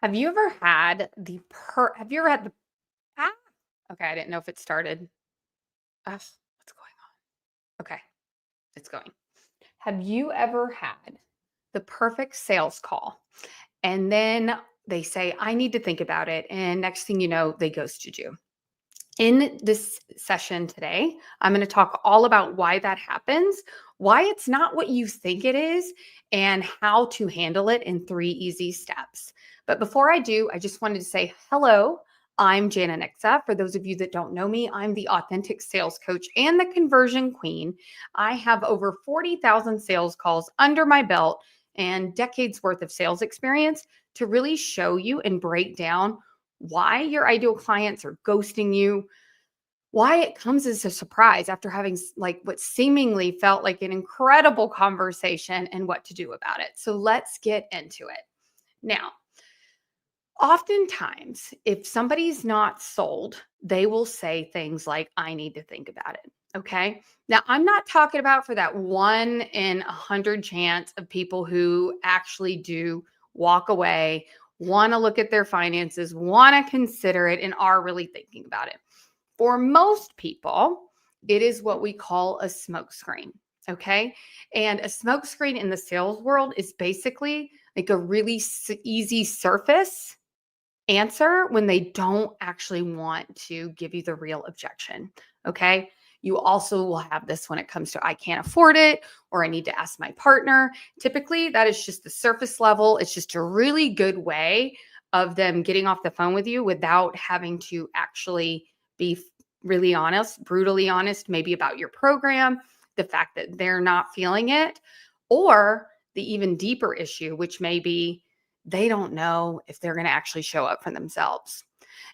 Have you ever had have you ever had the ah, okay, I didn't know if it started. What's going on? Okay, it's going. Have you ever had the perfect sales call and then they say, I need to think about it. And next thing you know, they ghosted you? In this session today, I'm going to talk all about why that happens, why it's not what you think it is, and how to handle it in 3 easy steps. But before I do, I just wanted to say hello. I'm Jana Nixa. For those of you that don't know me, I'm the authentic sales coach and the conversion queen. I have over 40,000 sales calls under my belt and decades worth of sales experience to really show you and break down why your ideal clients are ghosting you, why it comes as a surprise after having like what seemingly felt like an incredible conversation, and what to do about it. So let's get into it. Now, oftentimes, if somebody's not sold, they will say things like, I need to think about it. Okay. Now, I'm not talking about for that 1 in 100 chance of people who actually do walk away, want to look at their finances, want to consider it, and are really thinking about it. For most people, it is what we call a smokescreen. Okay. And a smokescreen in the sales world is basically like a really easy surface answer when they don't actually want to give you the real objection. Okay. You also will have this when it comes to I can't afford it or I need to ask my partner. Typically, that is just the surface level. It's just a really good way of them getting off the phone with you without having to actually be really honest, brutally honest, maybe about your program, the fact that they're not feeling it, or the even deeper issue, which may be they don't know if they're going to actually show up for themselves.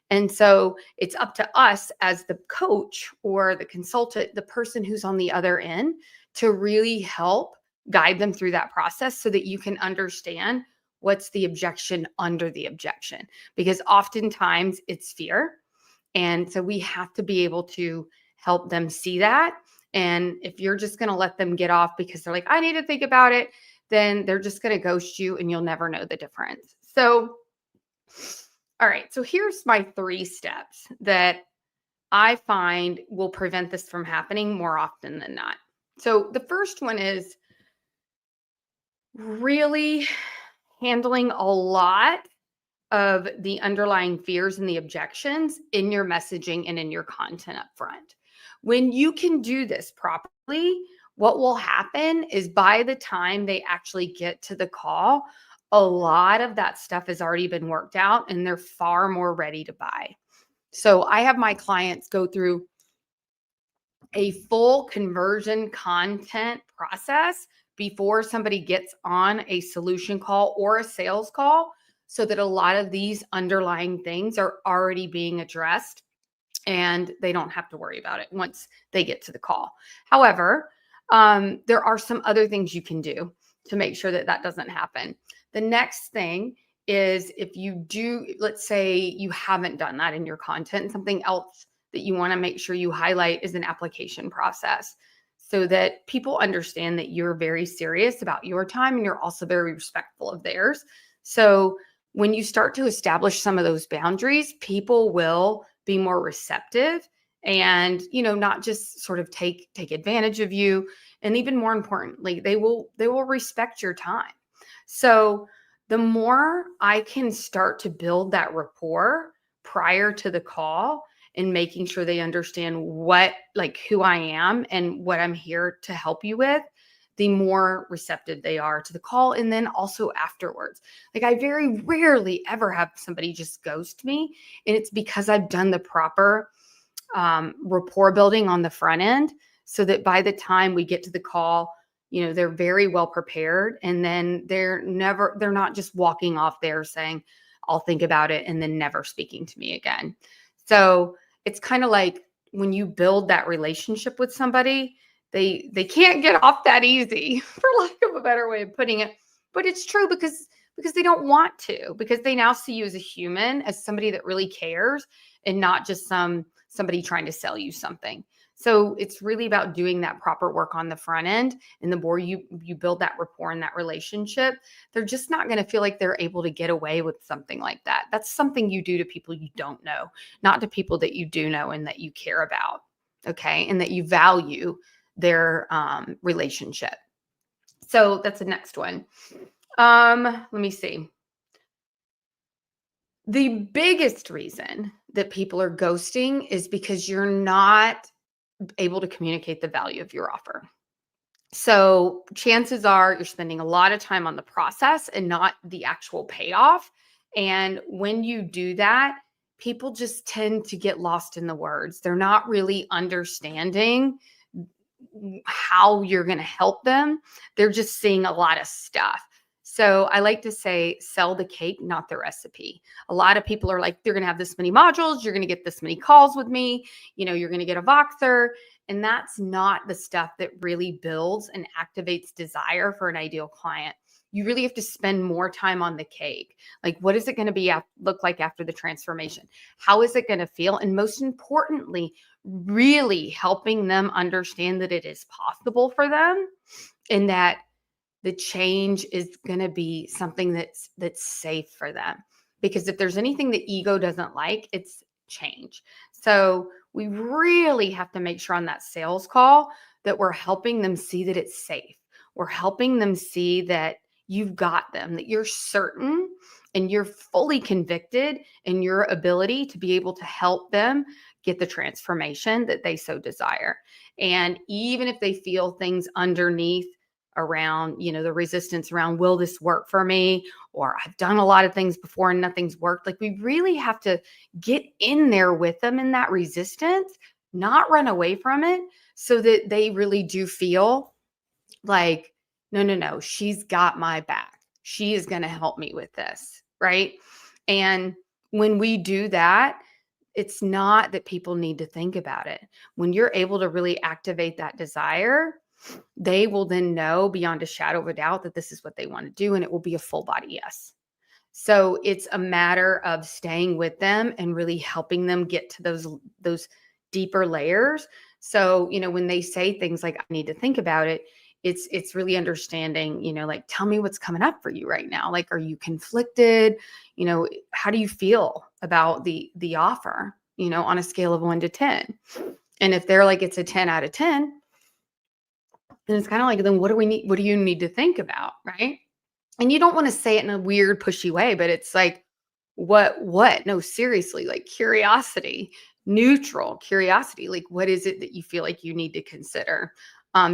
And so it's up to us as the coach or the consultant, the person who's on the other end, to really help guide them through that process so that you can understand what's the objection under the objection. Because oftentimes it's fear. And so we have to be able to help them see that. And if you're just going to let them get off because they're like, I need to think about it, then they're just going to ghost you and you'll never know the difference. So, all right. So here's my 3 steps that I find will prevent this from happening more often than not. So the first one is really handling a lot of the underlying fears and the objections in your messaging and in your content up front. When you can do this properly, what will happen is by the time they actually get to the call, a lot of that stuff has already been worked out and they're far more ready to buy. So I have my clients go through a full conversion content process before somebody gets on a solution call or a sales call, so that a lot of these underlying things are already being addressed and they don't have to worry about it once they get to the call. However, there are some other things you can do to make sure that that doesn't happen. The next thing is, if you do, let's say you haven't done that in your content, something else that you want to make sure you highlight is an application process, so that people understand that you're very serious about your time and you're also very respectful of theirs. So when you start to establish some of those boundaries, people will be more receptive and, not just sort of take advantage of you. And even more importantly, they will respect your time. So the more I can start to build that rapport prior to the call and making sure they understand who I am and what I'm here to help you with, the more receptive they are to the call. And then also afterwards, like, I very rarely ever have somebody just ghost me. And it's because I've done the proper rapport building on the front end, so that by the time we get to the call, they're very well prepared. And then they're not just walking off there saying, I'll think about it, and then never speaking to me again. So it's kind of like when you build that relationship with somebody, they can't get off that easy, for lack of a better way of putting it. But it's true, because they don't want to, because they now see you as a human, as somebody that really cares, and not just somebody trying to sell you something. So it's really about doing that proper work on the front end. And the more you build that rapport and that relationship, they're just not going to feel like they're able to get away with something like that. That's something you do to people you don't know, not to people that you do know and that you care about. Okay. And that you value their relationship. So that's the next one. Let me see. The biggest reason that people are ghosting is because you're not able to communicate the value of your offer. So chances are you're spending a lot of time on the process and not the actual payoff. And when you do that, people just tend to get lost in the words. They're not really understanding how you're going to help them. They're just seeing a lot of stuff. So I like to say, sell the cake, not the recipe. A lot of people are like, they're going to have this many modules. You're going to get this many calls with me. You're going to get a Voxer. And that's not the stuff that really builds and activates desire for an ideal client. You really have to spend more time on the cake. Like, what is it going to look like after the transformation? How is it going to feel? And most importantly, really helping them understand that it is possible for them and that the change is going to be something that's safe for them. Because if there's anything the ego doesn't like, it's change. So we really have to make sure on that sales call that we're helping them see that it's safe. We're helping them see that you've got them, that you're certain and you're fully convicted in your ability to be able to help them get the transformation that they so desire. And even if they feel things underneath around, the resistance around, will this work for me? Or I've done a lot of things before and nothing's worked. Like, we really have to get in there with them in that resistance, not run away from it, so that they really do feel like, no, she's got my back. She is going to help me with this. Right. And when we do that, it's not that people need to think about it. When you're able to really activate that desire, they will then know beyond a shadow of a doubt that this is what they want to do, and it will be a full body yes. So it's a matter of staying with them and really helping them get to those deeper layers. So, when they say things like, I need to think about it, it's really understanding, like, tell me what's coming up for you right now. Like, are you conflicted? How do you feel about the offer, on a scale of 1 to 10? And if they're like, it's a 10 out of 10, then it's kind of like, then what do you need to think about? Right. And you don't want to say it in a weird, pushy way, but it's like, what? No, seriously, like, curiosity, neutral curiosity. Like, what is it that you feel like you need to consider?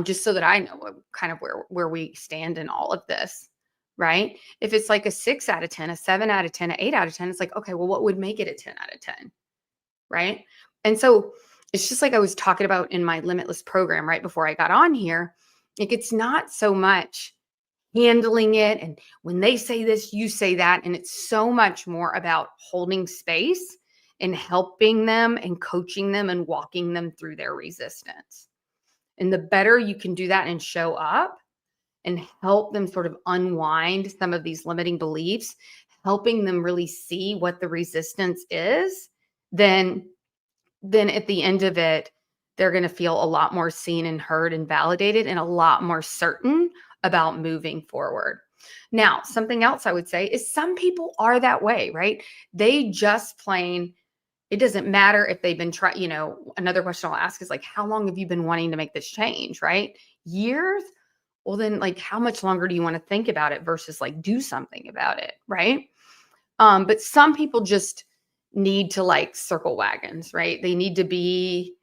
Just so that I know kind of where we stand in all of this. Right. If it's like a 6 out of 10, a 7 out of 10, an 8 out of 10, it's like, okay, well, what would make it a 10 out of 10? Right. And so it's just like I was talking about in my Limitless program right before I got on here. Like, it's not so much handling it, and when they say this, you say that. And it's so much more about holding space and helping them and coaching them and walking them through their resistance. And the better you can do that and show up and help them sort of unwind some of these limiting beliefs, helping them really see what the resistance is, then at the end of it, they're going to feel a lot more seen and heard and validated and a lot more certain about moving forward. Now, something else I would say is some people are that way, right? They just plain, it doesn't matter if they've been trying, another question I'll ask is like, how long have you been wanting to make this change, right? Years? Well, then, like, how much longer do you want to think about it versus like do something about it, right? But some people just need to like circle wagons, right? They need to be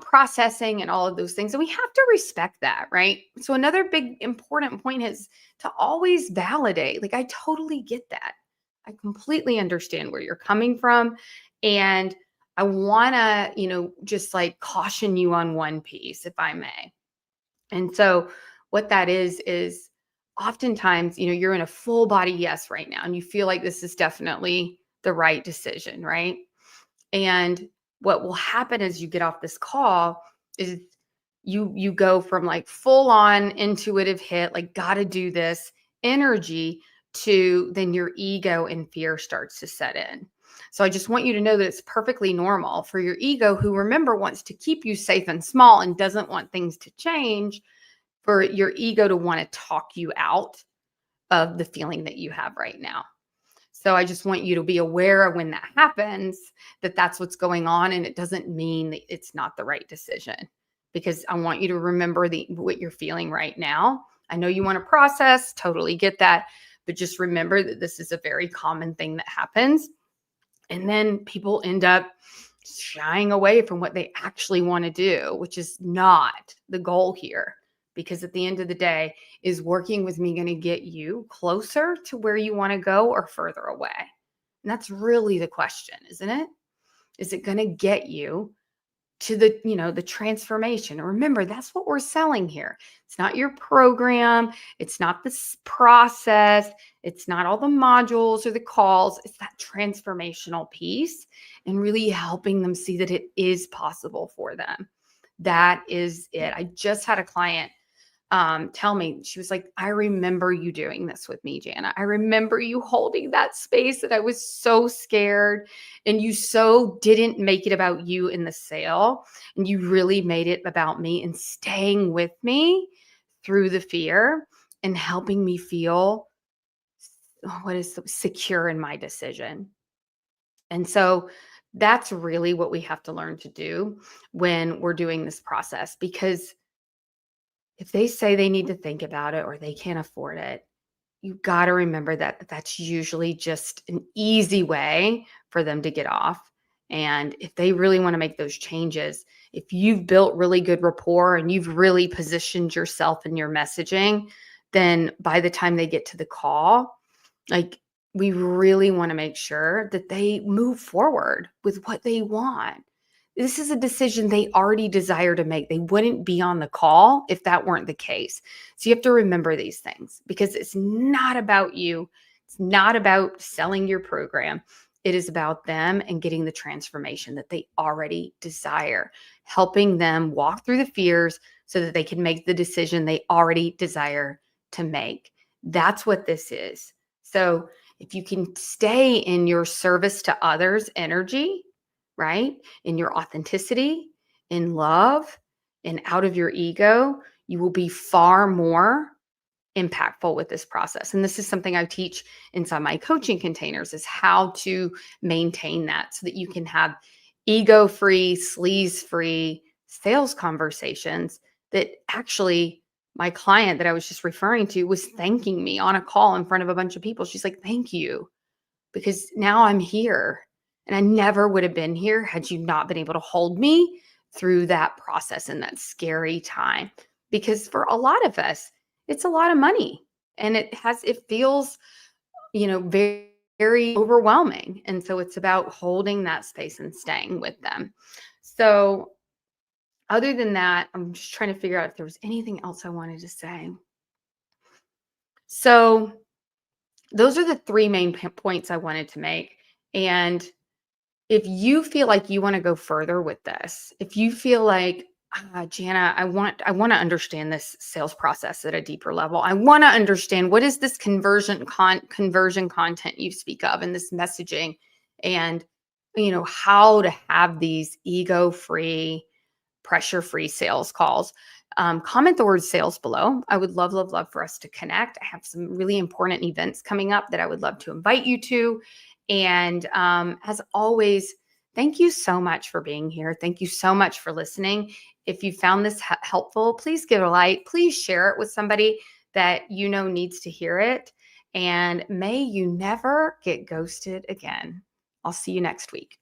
processing and all of those things. And we have to respect that, right? So another big important point is to always validate. Like, I totally get that. I completely understand where you're coming from. And I want to, just like caution you on one piece, if I may. And so what that is oftentimes, you're in a full body yes right now, and you feel like this is definitely the right decision, right? And what will happen as you get off this call is you go from like full on intuitive hit, like, gotta do this energy, to then your ego and fear starts to set in. So I just want you to know that it's perfectly normal for your ego, who, remember, wants to keep you safe and small and doesn't want things to change, for your ego to want to talk you out of the feeling that you have right now. So I just want you to be aware of when that happens, that that's what's going on. And it doesn't mean that it's not the right decision, because I want you to remember what you're feeling right now. I know you want to process, totally get that, but just remember that this is a very common thing that happens. And then people end up shying away from what they actually want to do, which is not the goal here. Because at the end of the day, is working with me going to get you closer to where you want to go or further away? And that's really the question, isn't it? Is it going to get you to the transformation? And remember, that's what we're selling here. It's not your program. It's not this process. It's not all the modules or the calls. It's that transformational piece, and really helping them see that it is possible for them. That is it. I just had a client tell me, she was like, I remember you doing this with me, Jana. I remember you holding that space, that I was so scared, and you so didn't make it about you in the sale. And you really made it about me and staying with me through the fear and helping me feel secure in my decision. And so that's really what we have to learn to do when we're doing this process, because if they say they need to think about it or they can't afford it, you got to remember that that's usually just an easy way for them to get off. And if they really want to make those changes, if you've built really good rapport and you've really positioned yourself in your messaging, then by the time they get to the call, like, we really want to make sure that they move forward with what they want. This is a decision they already desire to make. They wouldn't be on the call if that weren't the case. So you have to remember these things, because it's not about you. It's not about selling your program. It is about them and getting the transformation that they already desire, helping them walk through the fears so that they can make the decision they already desire to make. That's what this is. So if you can stay in your service to others energy, right? In your authenticity, in love, and out of your ego, you will be far more impactful with this process. And this is something I teach inside my coaching containers, is how to maintain that so that you can have ego-free, sleaze-free sales conversations that actually, my client that I was just referring to was thanking me on a call in front of a bunch of people. She's like, thank you, because now I'm here. And I never would have been here had you not been able to hold me through that process and that scary time. Because for a lot of us, it's a lot of money, and it feels, very, very overwhelming. And so it's about holding that space and staying with them. So other than that, I'm just trying to figure out if there was anything else I wanted to say. So those are the three main points I wanted to make. And if you feel like you want to go further with this, if you feel like, Jana, I want to understand this sales process at a deeper level. I want to understand, what is this conversion content you speak of, and this messaging, and how to have these ego-free, pressure-free sales calls. Comment the word sales below. I would love, love, love for us to connect. I have some really important events coming up that I would love to invite you to. And as always, thank you so much for being here. Thank you so much for listening. If you found this helpful, please give it a like. Please share it with somebody that you know needs to hear it. And may you never get ghosted again. I'll see you next week.